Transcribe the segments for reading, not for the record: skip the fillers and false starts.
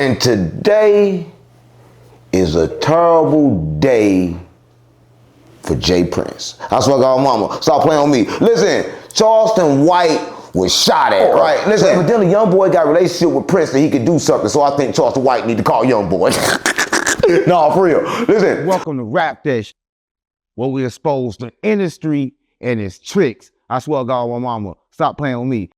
And today is a terrible day for Jay Prince. I swear to God, mama, stop playing on me. Listen, Charleston White was shot at, right? Listen, evidently young boy got a relationship with Prince that he could do something, so I think Charleston White need to call young boy. No, for real. Listen. Welcome to Rap Dish, where we expose the industry and its tricks. I swear to God, my mama, stop playing with me.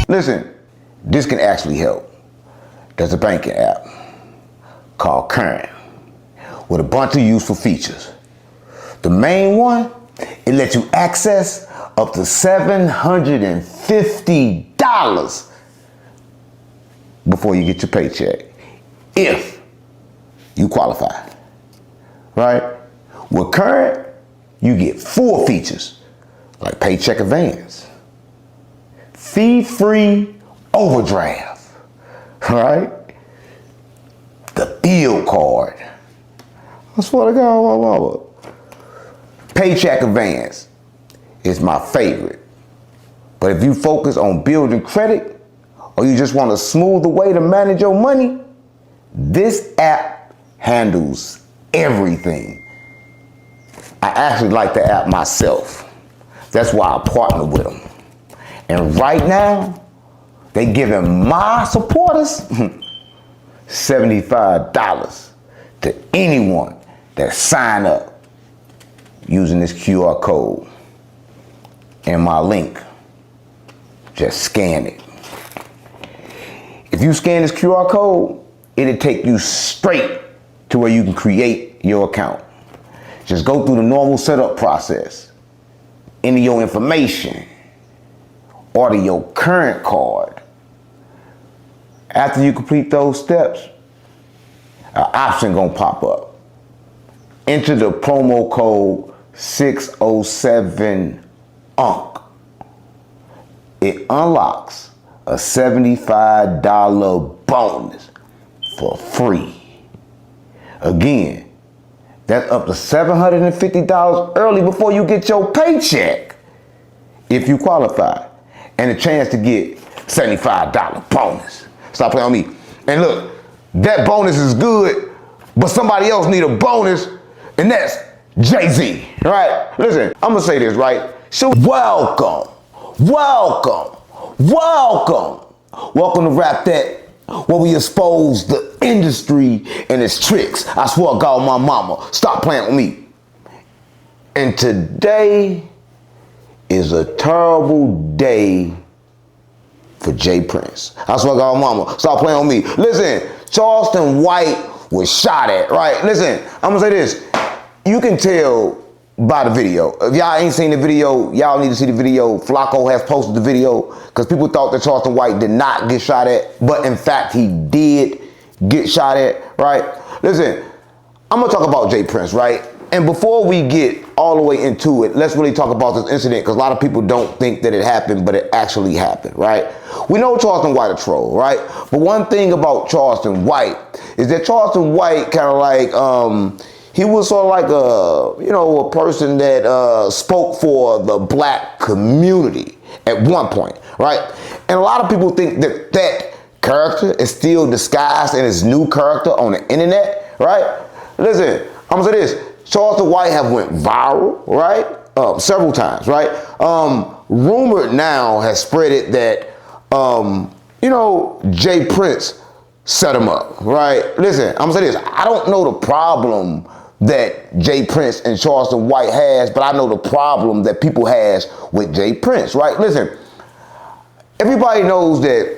Listen, this can actually help. There's a banking app called Current with a bunch of useful features. The main one, it lets you access up to $750 before you get your paycheck, if you qualify, right? With Current, you get 4 features, like paycheck advance, fee-free overdraft, right? The bill card. I swear to God, my mama. Paycheck advance is my favorite. But if you focus on building credit, or you just want a smoother way to manage your money, this app handles everything. I actually like the app myself. That's why I partner with them. And right now, they giving my supporters $75 to anyone that sign up using this QR code and my link. Just scan it. If you scan this QR code, it'll take you straight to where you can create your account. Just go through the normal setup process. Enter your information. Order your current card. After you complete those steps, an option gonna pop up. Enter the promo code 607UNC. It unlocks a $75 bonus for free. Again, that's up to $750 early before you get your paycheck, if you qualify, and a chance to get $75 bonus. Stop playing on me. And look, that bonus is good, but somebody else need a bonus, and that's Jay-Z, right? Listen, I'm gonna say this, right? So welcome to Rap That, where we expose the industry and its tricks. I swear to God, my mama, stop playing with me. And today is a terrible day for Jay Prince. I swear to God, mama, stop playing with me. Listen, Charleston White was shot at, right? Listen, I'm gonna say this. You can tell by the video. If y'all ain't seen the video, y'all need to see the video. Flacco has posted the video because people thought that Charleston White did not get shot at, but in fact, he did get shot at, right? Listen, I'm gonna talk about Jay Prince, right? And before we get all the way into it, let's really talk about this incident, because a lot of people don't think that it happened, but it actually happened, right? We know Charleston White a troll, right? But one thing about Charleston White is that Charleston White kind of like, he was sort of like a person that spoke for the black community at one point, right? And a lot of people think that that character is still disguised in his new character on the internet, right? Listen, I'm gonna say this. Charleston White have went viral, right? Several times, right? Rumored now has spread it that, Jay Prince set him up, right? Listen, I'm gonna say this. I don't know the problem that Jay Prince and Charleston White has, but I know the problem that people has with Jay Prince, right? Listen, everybody knows that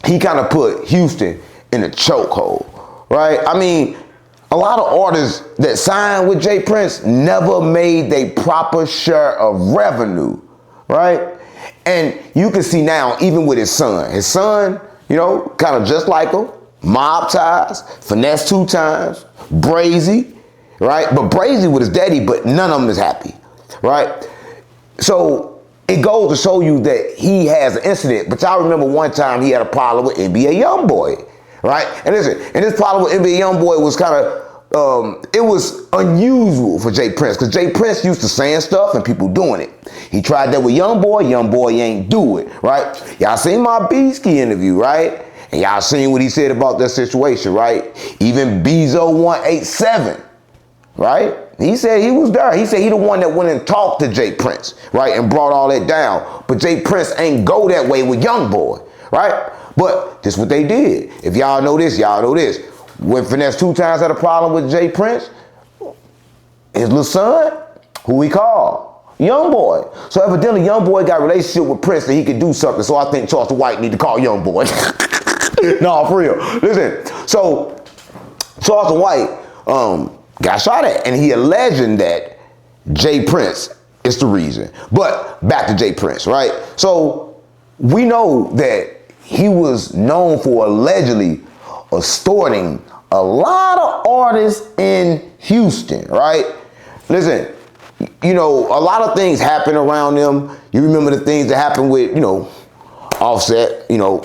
he kind of put Houston in a chokehold, right? I mean, a lot of artists that signed with Jay Prince never made their proper share of revenue, right? And you can see now, even with his son, kind of just like him, mob ties, finesse 2 times, Brazy, right? But Brazy with his daddy, but none of them is happy, right? So it goes to show you that he has an incident. But y'all remember one time he had a problem with NBA Youngboy, right? And listen, and this problem with NBA Youngboy was kind of, it was unusual for Jay Prince, because Jay Prince used to saying stuff and people doing it. He tried that with Youngboy ain't do it, right? Y'all seen my B-Ski interview, right? And y'all seen what he said about that situation, right? Even Bezo187, right? He said he was there. He said he the one that went and talked to Jay Prince, right? And brought all that down. But Jay Prince ain't go that way with Youngboy, right? But this is what they did. If y'all know this, y'all know this. When Finesse 2 Times had a problem with Jay Prince, his little son, who he called? Youngboy. So evidently Youngboy got a relationship with Prince that he could do something. So I think Charleston White need to call Youngboy. No, for real. Listen, so Charleston White got shot at, and he alleging that Jay Prince is the reason. But back to Jay Prince, right? So we know that he was known for allegedly extorting a lot of artists in Houston, right? Listen, you know, a lot of things happen around them. You remember the things that happened with, you know, Offset, you know,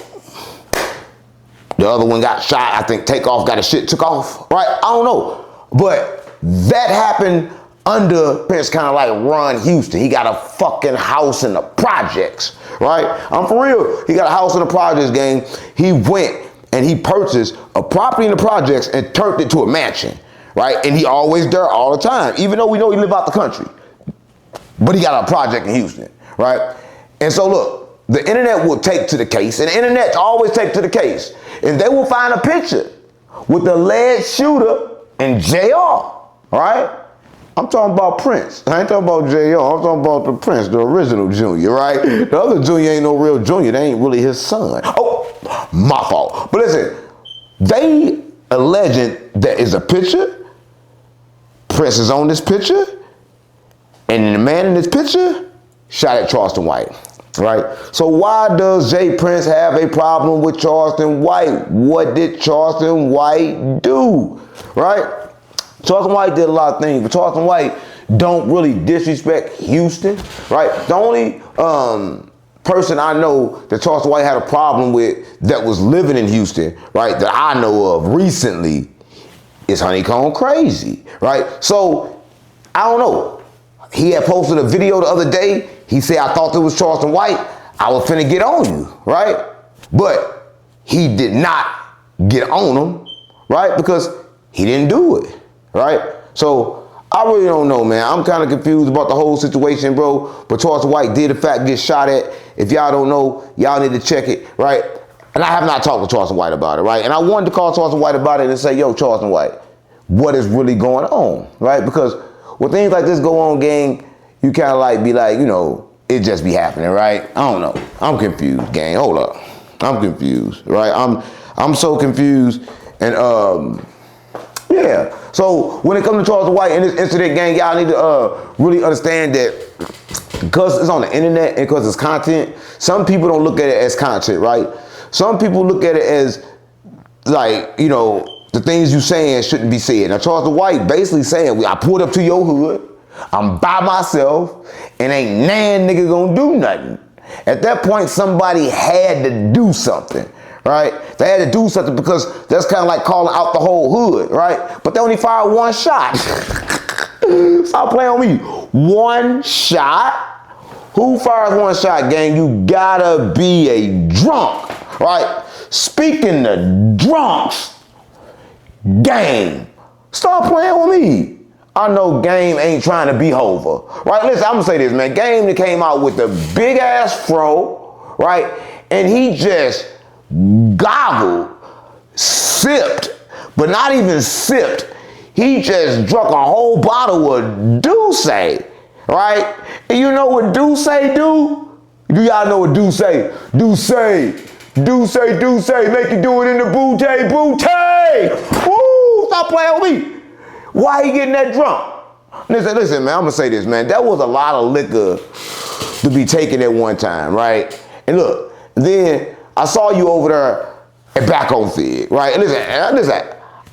the other one got shot. I think Takeoff got his shit took off, right? I don't know. But that happened under Prince kind of like run Houston. He got a fucking house in the projects, right? I'm for real. He got a house in the projects, gang. He went and he purchased a property in the projects and turned it to a mansion, right? And he always there all the time, even though we know he live out the country. But he got a project in Houston, right? And so look, the internet will take to the case, and the internet always take to the case. And they will find a picture with the alleged shooter and JR, right? I'm talking about Prince. I ain't talking about JR. I'm talking about the Prince, the original Junior, right? The other Junior ain't no real Junior. They ain't really his son. Oh, my fault. But listen, they alleging there is a picture. Prince is on this picture. And the man in this picture shot at Charleston White, right? So why does Jay Prince have a problem with Charleston White? What did Charleston White do, right? Charleston White did a lot of things, but Charleston White don't really disrespect Houston, right? The only person I know that Charleston White had a problem with that was living in Houston, right, that I know of recently is Honeycomb Crazy, right? So, I don't know. He had posted a video the other day. He said, I thought it was Charleston White. I was finna get on you, right? But he did not get on him, right? Because he didn't do it, right? So I really don't know, man. I'm kind of confused about the whole situation, bro. But Charleston White did in fact get shot at. If y'all don't know, y'all need to check it, right? And I have not talked to Charleston White about it, right? And I wanted to call Charleston White about it and say, yo, Charleston White, what is really going on, right? Because when things like this go on, gang, you kind of like be like, you know, it just be happening, right? I don't know. I'm confused, gang. Hold up. I'm confused, right? I'm so confused. And yeah. So when it comes to Charleston White and this incident, gang, y'all need to really understand that because it's on the internet and because it's content, some people don't look at it as content, right? Some people look at it as like, you know, the things you saying shouldn't be said. Now Charleston White basically saying, I pulled up to your hood, I'm by myself, and ain't nan nigga gonna do nothing. At that point, somebody had to do something, right? They had to do something because that's kind of like calling out the whole hood, right? But they only fired one shot. Stop playing on me. One shot? Who fires one shot, gang? You gotta be a drunk, right? Speaking of drunks, Game, stop playing with me. I know Game ain't trying to be Hova, right? Listen, I'm gonna say this, man. Game that came out with the big ass fro, right? And he just goggled, sipped, but not even sipped. He just drunk a whole bottle of Douce, right? And you know what Douce do? Do y'all know what Douce? Douce, make you do it in the booty. Woo, stop playing with me. Why he getting that drunk? Listen, man, I'm gonna say this, man. That was a lot of liquor to be taken at one time, right? And look, then I saw you over there at Back on Fig, right? And listen,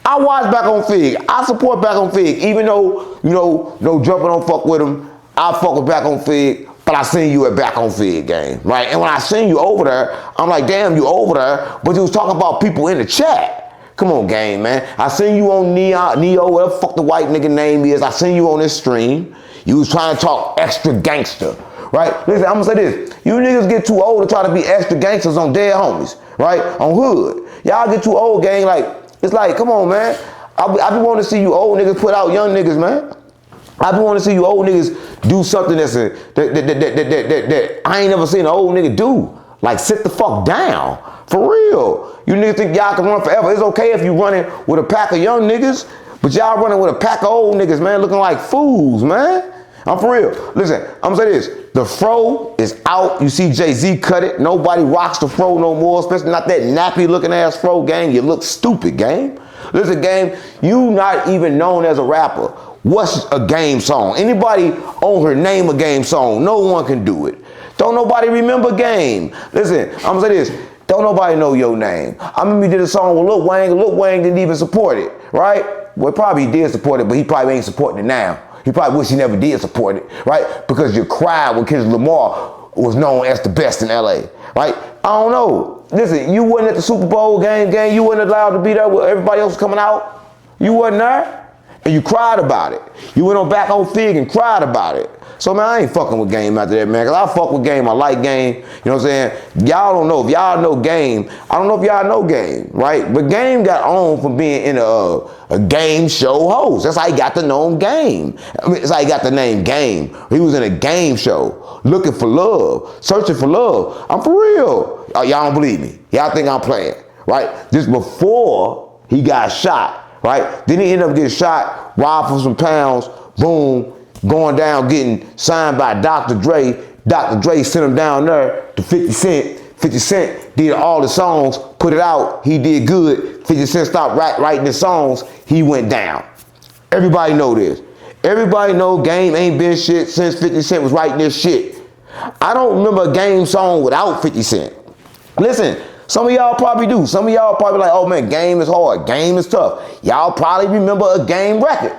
I watch Back on Fig. I support Back on Fig, even though, you know, no jumping don't fuck with him. I fuck with Back on Fig. but I seen you at Back on Fig game, right? And when I seen you over there, I'm like, damn, you over there, but you was talking about people in the chat. Come on, game, man. I seen you on Neo, whatever the fuck the white nigga name is. I seen you on this stream. You was trying to talk extra gangster, right? Listen, I'm gonna say this. You niggas get too old to try to be extra gangsters on dead homies, right? On hood. Y'all get too old, gang. Like, it's like, come on, man. I be wanting to see you old niggas put out young niggas, man. I be wanting to see you old niggas do something that I ain't never seen an old nigga do. Like, sit the fuck down. For real. You niggas think y'all can run forever. It's okay if you running with a pack of young niggas, but y'all running with a pack of old niggas, man, looking like fools, man. I'm for real. Listen, I'm gonna say this. The fro is out. You see Jay-Z cut it. Nobody rocks the fro no more, especially not that nappy looking ass fro, gang. You look stupid, gang. Listen, gang, you not even known as a rapper. What's a game song? Anybody on her name a game song? No one can do it. Don't nobody remember Game. Listen, I'm gonna say this. Don't nobody know your name. I remember you did a song with Lil Wayne. Lil Wayne didn't even support it, right? Well, probably did support it, but he probably ain't supporting it now. He probably wish he never did support it, right? Because you cried when Kendrick Lamar was known as the best in LA, right? I don't know. Listen, you wasn't at the Super Bowl game. You wasn't allowed to be there with everybody else coming out. You wasn't there. And you cried about it. You went on Back on Fig and cried about it. So, man, I ain't fucking with Game after that, man. Because I fuck with Game. I like Game. You know what I'm saying? Y'all don't know. If y'all know Game, I don't know if y'all know Game, right? But Game got on from being in a game show host. That's how he got to know him Game. I mean, that's how he got the name Game. He was in a game show looking for love, searching for love. I'm for real. Y'all don't believe me. Y'all think I'm playing, right? Just before he got shot. Right? Then he ended up getting shot, robbed for some pounds, boom, going down, getting signed by Dr. Dre. Dr. Dre sent him down there to 50 Cent. 50 Cent did all the songs, put it out, he did good. 50 Cent stopped writing the songs, he went down. Everybody know this. Everybody know Game ain't been shit since 50 Cent was writing this shit. I don't remember a Game song without 50 Cent. Listen. Some of y'all probably do. Some of y'all probably like, oh man, Game is hard. Game is tough. Y'all probably remember a Game record.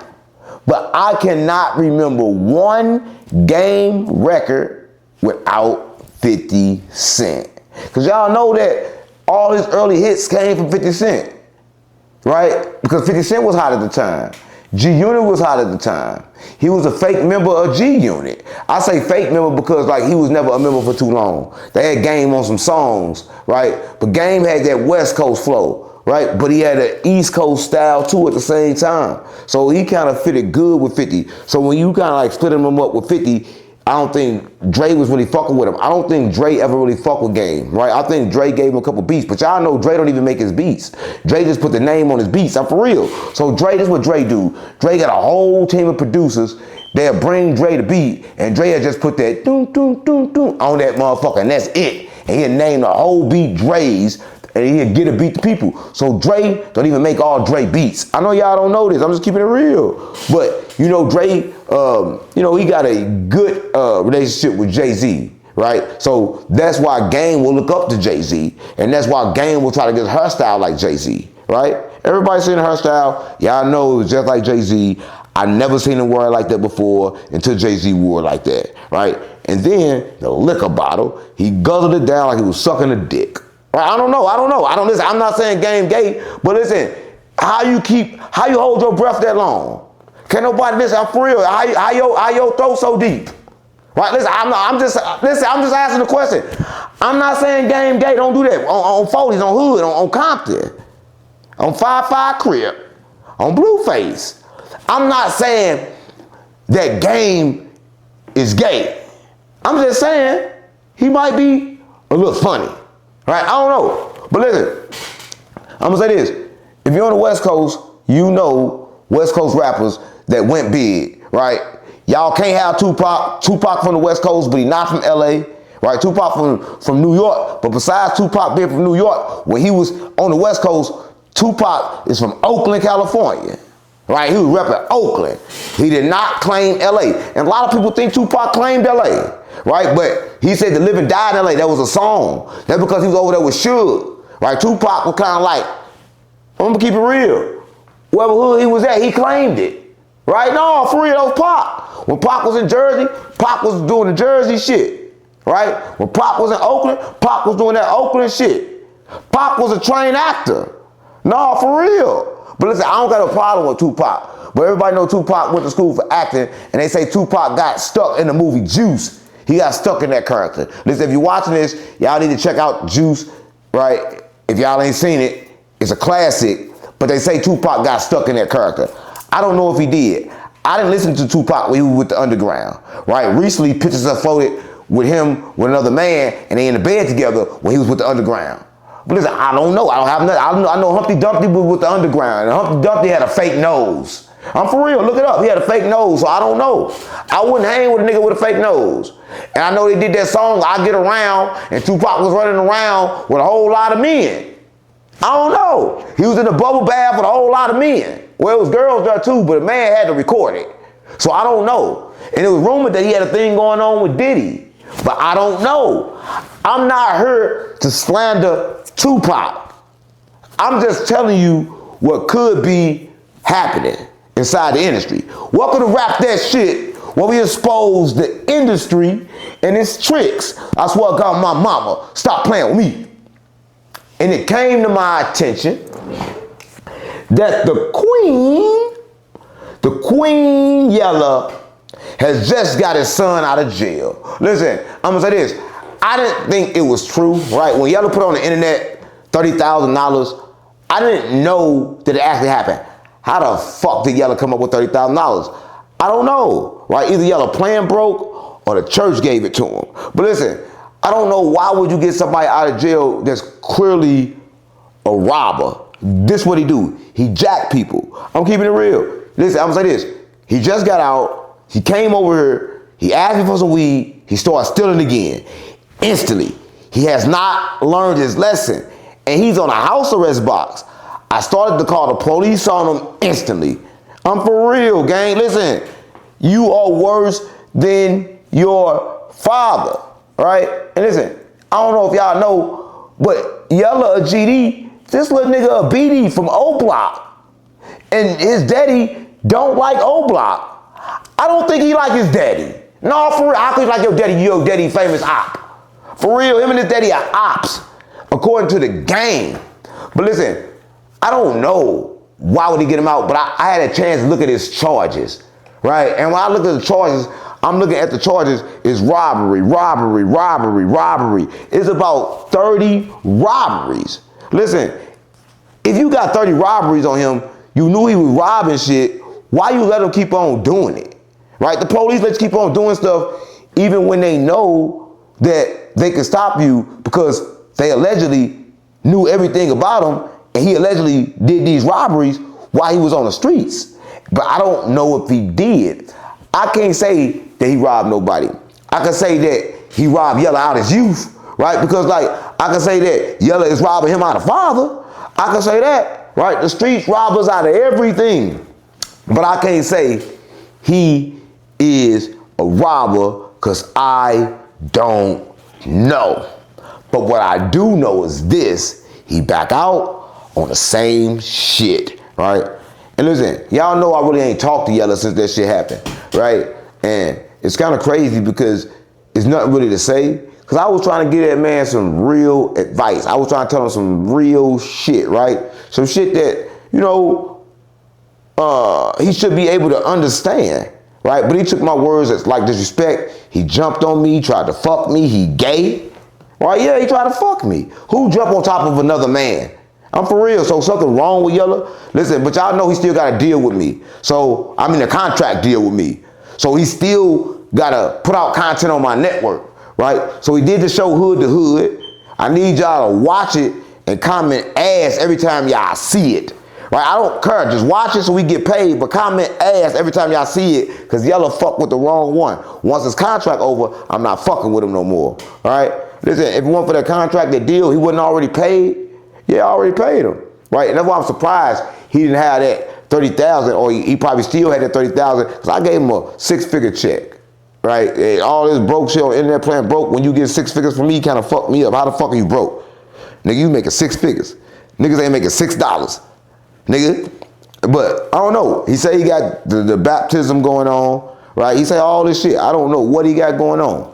But I cannot remember one Game record without 50 Cent. Because y'all know that all his early hits came from 50 Cent. Right? Because 50 Cent was hot at the time. G-Unit was hot at the time. He was a fake member of G-Unit. I say fake member because like he was never a member for too long. They had Game on some songs, right? But Game had that West Coast flow, right? But he had an East Coast style too at the same time. So he kind of fitted good with 50. So when you kind of like split him up with 50, I don't think Dre was really fucking with him. I don't think Dre ever really fucked with Game, right? I think Dre gave him a couple beats, but y'all know Dre don't even make his beats. Dre just put the name on his beats. I'm for real. So Dre, this is what Dre do. Dre got a whole team of producers. They'll bring Dre the beat, and Dre will just put that doom, doom, doom, doom on that motherfucker, and that's it. And he'll name the whole beat Dre's, and he'll get a beat to people. So Dre don't even make all Dre beats. I know y'all don't know this. I'm just keeping it real. But, you know, Dre, you know, he got a good relationship with Jay-Z, right? So that's why Game will look up to Jay-Z, and that's why Game will try to get her style like Jay-Z, right? Everybody seen her style. Y'all know it was just like Jay-Z. I never seen him wear it like that before until Jay-Z wore it like that, right? And then the liquor bottle, he guzzled it down like he was sucking a dick. Right? I don't know. Listen, I'm not saying Game gay, but listen, how you hold your breath that long? Can't nobody listen. I'm for real. How your throat so deep? Right? Listen, I'm just asking the question. I'm not saying Game gay. Don't do that on Foley's, on Hood, on Compton, on 5-5 Crib, on Blueface. I'm not saying that Game is gay. I'm just saying he might be a little funny. Right? I don't know. But listen, I'm gonna say this. If you're on the West Coast, you know West Coast rappers that went big, right? Y'all can't have Tupac. Tupac from the West Coast, but he not from LA. Right? Tupac from New York. But besides Tupac being from New York, when he was on the West Coast, Tupac is from Oakland, California. Right? He was repping Oakland. He did not claim LA. And a lot of people think Tupac claimed LA. Right? But he said to live and die in LA. That was a song. That's because he was over there with Suge. Right? Tupac was kind of like, I'm gonna keep it real. Wherever hood he was at, he claimed it. Right? No, for real, that was Pac. When Pac was in Jersey, Pac was doing the Jersey shit, right? When Pac was in Oakland, Pac was doing that Oakland shit. Pac was a trained actor. No, for real. But listen, I don't got a problem with Tupac. But everybody know Tupac went to school for acting, and they say Tupac got stuck in the movie Juice. He got stuck in that character. Listen, if you're watching this, y'all need to check out Juice, right? If y'all ain't seen it, it's a classic. But they say Tupac got stuck in that character. I don't know if he did. I didn't listen to Tupac when he was with the Underground, right? Recently, pictures are floated with him with another man, and they in the bed together when he was with the Underground. But listen, I don't know. I don't have nothing. I know Humpty Dumpty was with the Underground, and Humpty Dumpty had a fake nose. I'm for real. Look it up. He had a fake nose, so I don't know. I wouldn't hang with a nigga with a fake nose. And I know they did that song, I Get Around, and Tupac was running around with a whole lot of men. I don't know. He was in a bubble bath with a whole lot of men. Well, it was girls there too, but a man had to record it. So I don't know. And it was rumored that he had a thing going on with Diddy. But I don't know. I'm not here to slander Tupac. I'm just telling you what could be happening inside the industry. Welcome to Rap That Shit, where we expose the industry and its tricks. I swear to God, my mama, stop playing with me. And it came to my attention that the Queen Yella has just got his son out of jail. Listen, I'm gonna say this. I didn't think it was true, right? When Yella put on the internet $30,000, I didn't know that it actually happened. How the fuck did Yella come up with $30,000? I don't know, right? Either Yella plan broke or the church gave it to him. But listen, I don't know why would you get somebody out of jail that's clearly a robber. This what he do. He jack people. I'm keeping it real. Listen, I'm gonna say this. He just got out. He came over here. He asked me for some weed. He started stealing again. Instantly. He has not learned his lesson. And he's on a house arrest box. I started to call the police on him instantly. I'm for real, gang. Listen, you are worse than your father, right? And listen, I don't know if y'all know, but Yella, a GD, this little nigga a BD from O Block. And his daddy don't like O Block. I don't think he like his daddy. No, for real. How could you like your daddy famous op? For real, him and his daddy are ops, according to the game. But listen, I don't know why would he get him out, but I had a chance to look at his charges, right? And when I look at the charges, I'm looking at the charges is robbery. It's about 30 robberies. Listen, if you got 30 robberies on him, you knew he was robbing shit, why you let him keep on doing it, right? The police let you keep on doing stuff even when they know that they can stop you because they allegedly knew everything about him and he allegedly did these robberies while he was on the streets. But I don't know if he did. I can't say that he robbed nobody. I can say that he robbed Yella out of his youth, right? Because like, I can say that Yella is robbing him out of father. I can say that, right? The streets rob us out of everything. But I can't say he is a robber because I don't know. But what I do know is this, he back out on the same shit, right? And listen, y'all know I really ain't talked to Yella since that shit happened, right? And it's kind of crazy because it's nothing really to say. Because I was trying to give that man some real advice. I was trying to tell him some real shit, right? Some shit that, you know, he should be able to understand, right? But he took my words as like disrespect. He jumped on me, tried to fuck me. He gay, right? Yeah, he tried to fuck me. Who jumped on top of another man? I'm for real. So something wrong with Yella? Listen, but y'all know he still got to deal with me. So, I mean, a contract deal with me. So he still got to put out content on my network, right? So he did the show Hood to Hood. I need y'all to watch it and comment ass every time y'all see it, right? I don't care. Just watch it so we get paid, but comment ass every time y'all see it because Yella fuck with the wrong one. Once his contract over, I'm not fucking with him no more, all right? Listen, if it weren't for that contract, that deal, he wasn't already paid. Yeah, I already paid him, right? And that's why I'm surprised he didn't have that 30,000, or he probably still had that 30,000, because I gave him a six-figure check, right? And all this broke shit on internet playing broke. When you get 6 figures from me, kind of fucked me up. How the fuck are you broke? Nigga, you making 6 figures. Niggas ain't making $6, nigga. But I don't know. He said he got the baptism going on, right? He say all this shit. I don't know what he got going on.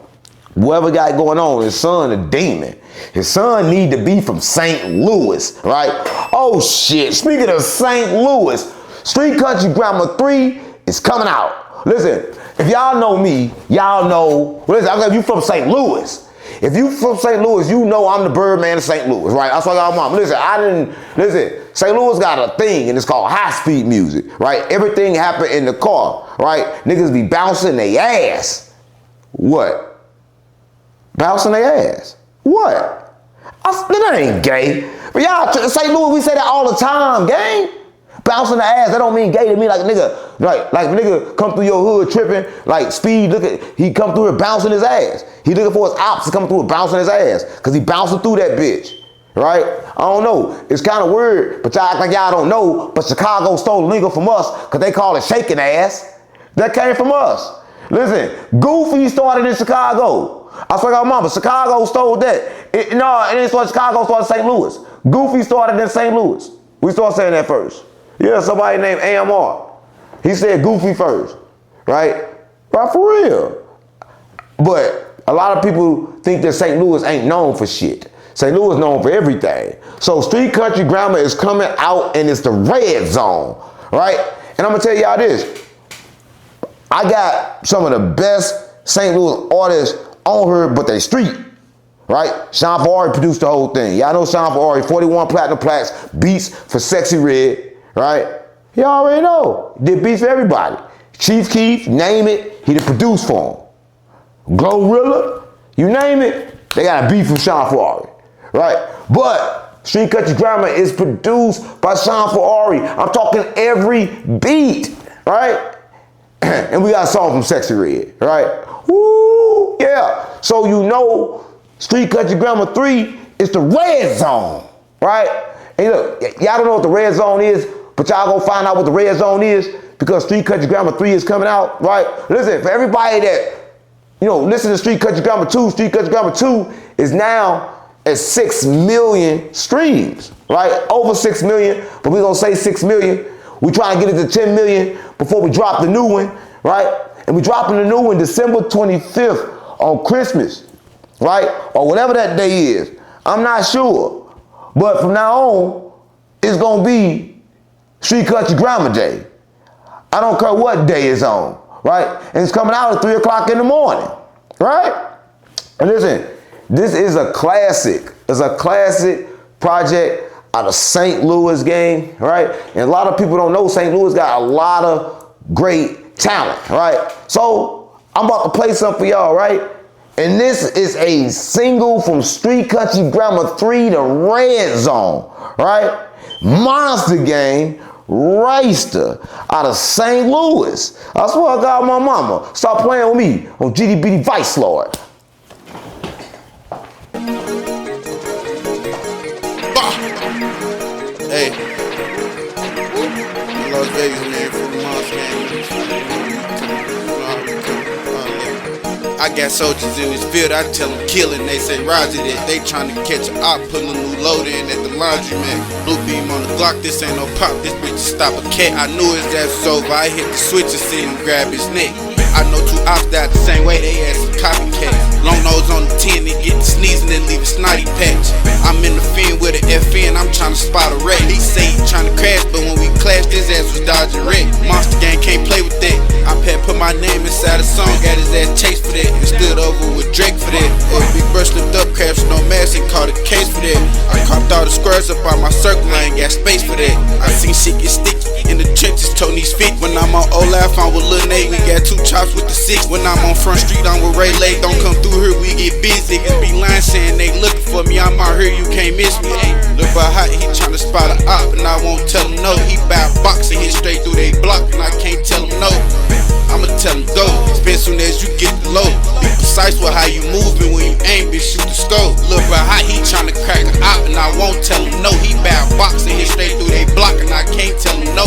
Whatever got going on, his son a demon. His son need to be from St. Louis, right? Oh shit, speaking of St. Louis, Street Country Grammar 3 is coming out. Listen, if y'all know me, y'all know, listen, if you from St. Louis, if you from St. Louis, you know I'm the Birdman of St. Louis, right? That's what I got mom. Listen, St. Louis got a thing and it's called high-speed music, right? Everything happen in the car, right? Niggas be bouncing their ass. What? Bouncing their ass. What? That ain't gay. But y'all, St. Louis, we say that all the time, gang. Bouncing the ass, that don't mean gay to me. Like a nigga, like a nigga come through your hood tripping, like speed, he come through here bouncing his ass. He looking for his ops to come through and bouncing his ass. Cause he bouncing through that bitch, right? I don't know, it's kind of weird, but y'all act like y'all don't know, but Chicago stole the lingo from us cause they call it shaking ass. That came from us. Listen, Goofy started in Chicago. I swear to God, mama, Chicago stole that. It didn't start Chicago, started St. Louis. Goofy started in St. Louis. We started saying that first. Yeah, somebody named AMR. He said Goofy first, right? Right, for real. But a lot of people think that St. Louis ain't known for shit. St. Louis is known for everything. So Street Country Grammar is coming out and it's the red zone, right? And I'm gonna tell y'all this. I got some of the best St. Louis artists on her, but they street, right? Sean Ferrari produced the whole thing. Y'all know Sean Ferrari, 41 platinum plaques, beats for Sexy Red, right? Y'all already know. Did beats for everybody. Chief Keef, name it, he did produce for him. Glorilla, you name it, they got a beat from Sean Ferrari, right? But Street Country Grammar is produced by Sean Ferrari. I'm talking every beat, right? And we got a song from Sexy Red, right? Woo, yeah. So you know Street Country Grammar 3 is the red zone, right? And look, y'all don't know what the red zone is, but y'all go find out what the red zone is because Street Country Grammar 3 is coming out, right? Listen, for everybody that, listen to Street Country Grammar 2, Street Country Grammar 2 is now at 6 million streams, right? Over 6 million, but we're gonna say 6 million. We trying to get it to 10 million before we drop the new one, right? And we dropping the new one December 25th on Christmas, right? Or whatever that day is. I'm not sure. But from now on, it's gonna be Street Country Grammar Day. I don't care what day it's on, right? And it's coming out at 3 o'clock in the morning, right? And listen, this is a classic. It's a classic project out of St. Louis, gang, right? And a lot of people don't know St. Louis got a lot of great talent, right? So I'm about to play something for y'all, right? And this is a single from Street Country Grammar 3, the red zone, right? Monster Gang, Racer, out of St. Louis. I swear to God, my mama, stop playing with me on GDBD Vice Lord. Hey, Las Vegas, man, for the Monster Gang. I got soldiers in this field, I tell them killing. They say roger that, they trying to catch a op, putting a new loader in at the laundromat. Blue beam on the Glock, this ain't no pop, this bitch stop a cat. I knew his ass was over, I hit the switch and seen him grab his neck. I know two ops died the same way, they ass some copycats. Long nose on the 10, they get sneezing and leave a snotty patch. I'm in the fiend with an FN, I'm trying to spot a wreck. He say he trying to crash, but when we clashed, his ass was dodging wreck. Monster Gang can't play with that. I put my name inside a song, got his ass chased for that, and stood over with Drake for that. Big brush slipped up, crashed no mask, and caught a case for that. I copped all the squares up on my circle, I ain't got space for that. I seen shit get sticky in the trenches, Tony's feet. When I'm on Olaf, I'm with Lil Nate, we got 2 chops with the 6. When I'm on Front Street, I'm with Ray Lake. Don't come through here, we get busy. Niggas be lying saying they looking for me, I'm out here, you can't miss me. Look how hot, he tryna spot a op, and I won't tell him no. He bout boxing, hit straight through they block, and I can't tell him no. I'ma tell him go, spin soon as you get the low. Be precise with how you moving when you aim, bitch, shoot the scope. Look how hot, he tryna crack a op, and I won't tell him no. He bout boxing, hit straight through they block, and I can't tell him no.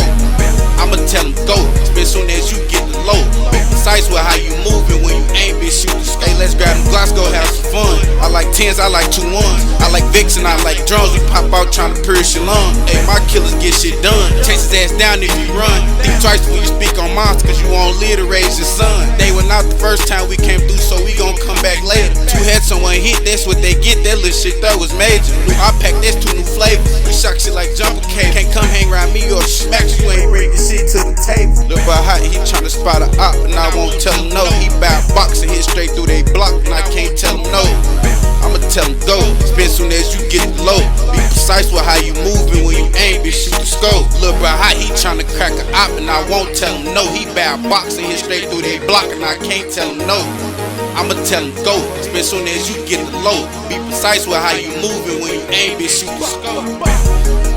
I'ma tell him go, spin soon as you get the low. Be precise with how you moving when you aim, bitch, shoot the scope. Hey, let's grab them Glocks, go have some fun. I like 10 10s, I like 2 ones. I like Vicks and I like drums. We pop out tryna pierce your lung. Hey, my killers get shit done. Chase his ass down if you run. Think twice when you speak on monsters, cause you won't live to raise your son. They were not the first time we came through, so we gon' come back later. 2 heads on 1 hit, that's what they get. That little shit that was major. New I pack, that's 2 new flavors. We shock shit like jumper cake. Can't come hang around me or smack you, ain't bring this shit to the table. Look by hot, he tryna spot a op, and I won't tell him no. He bout box and hit straight through they block, and I can't tell him no. I'ma tell him go, spin soon as you get low. Be precise with how you moving when you aim, bitch, shoot the scope. Look bro, how he tryna crack a op, and I won't tell him no. He bout box and hit straight through they block, and I can't tell him no. I'ma tell him go, spin soon as you get low. Be precise with how you moving when you aim, bitch, shoot the scope.